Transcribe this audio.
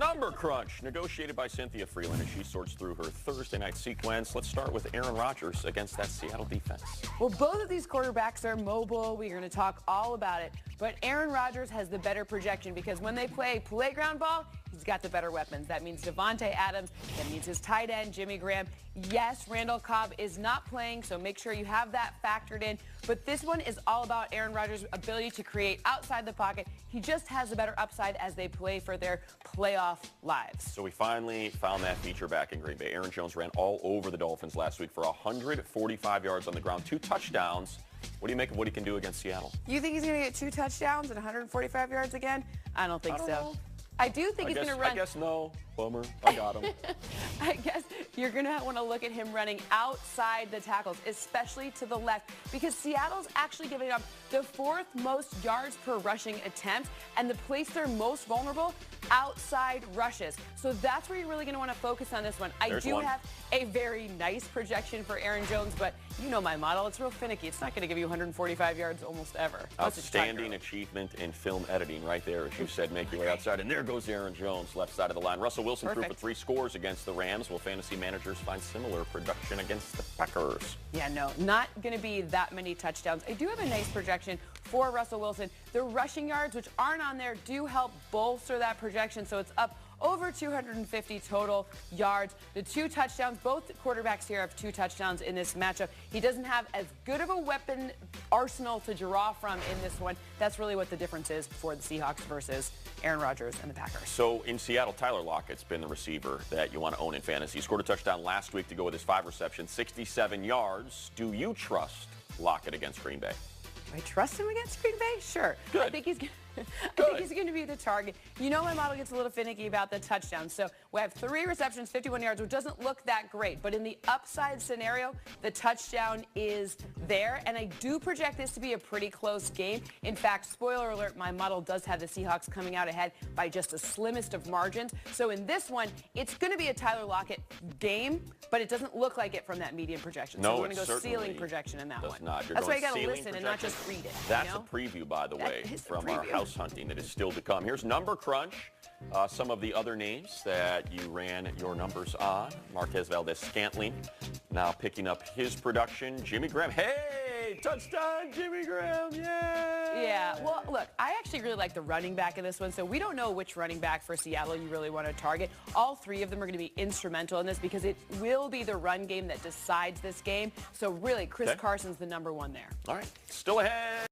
Number crunch, negotiated by Cynthia Frenlund as she sorts through her Thursday night sequence. Let's start with Aaron Rodgers against that Seattle defense. Well, both of these quarterbacks are mobile. We're going to talk all about it. But Aaron Rodgers has the better projection because when they play playground ball, he's got the better weapons. That means Devontae Adams. That means his tight end, Jimmy Graham. Yes, Randall Cobb is not playing, so make sure you have that factored in. But this one is all about Aaron Rodgers' ability to create outside the pocket. He just has a better upside as they play for their playoff lives. So we finally found that feature back in Green Bay. Aaron Jones ran all over the Dolphins last week for 145 yards on the ground, 2 touchdowns. What do you make of what he can do against Seattle? You think he's going to get 2 touchdowns and 145 yards again? I don't think so. I do think he's going to run. I guess no. Bummer. I got him. I guess you're going to want to look at him running outside the tackles, especially to the left, because Seattle's actually giving up the 4th most yards per rushing attempt, and the place they're most vulnerable, outside rushes. So that's where you're really going to want to focus on this one. I do have a very nice projection for Aaron Jones, but you know my model. It's real finicky. It's not going to give you 145 yards almost ever. Outstanding achievement in film editing right there. As you said, make your way outside. And there goes Aaron Jones, left side of the line. Russell Wilson threw for 3 scores against the Rams. Will fantasy managers find similar production against the Packers? Yeah, no, not going to be that many touchdowns. I do have a nice projection for Russell Wilson. The rushing yards, which aren't on there, do help bolster that projection, so it's up over 250 total yards. The 2 touchdowns, both quarterbacks here have 2 touchdowns in this matchup. He doesn't have as good of a weapon arsenal to draw from in this one. That's really what the difference is for the Seahawks versus Aaron Rodgers and the Packers. So in Seattle, Tyler Lockett's been the receiver that you want to own in fantasy. He scored a touchdown last week to go with his 5 receptions, 67 yards. Do you trust Lockett against Green Bay? Do I trust him against Green Bay? Sure. Good. I think he's going to be the target. You know my model gets a little finicky about the touchdowns. So we have 3 receptions, 51 yards, which doesn't look that great. But in the upside scenario, the touchdown is there. And I do project this to be a pretty close game. In fact, spoiler alert, my model does have the Seahawks coming out ahead by just the slimmest of margins. So in this one, it's going to be a Tyler Lockett game, but it doesn't look like it from that median projection. No, so we're going to go ceiling projection in that one. That's why you got to listen and not just read it. That's a preview, by the way, from our house hunting that is still to come. Here's Number Crunch. Some of the other names that you ran your numbers on. Marquez Valdez-Scantling now picking up his production. Jimmy Graham. Hey, touchdown, Jimmy Graham. Yay! Yeah, well, look, I actually really like the running back in this one, so we don't know which running back for Seattle you really want to target. All 3 of them are going to be instrumental in this because it will be the run game that decides this game. So really, Chris Carson's the #1 there. All right, still ahead.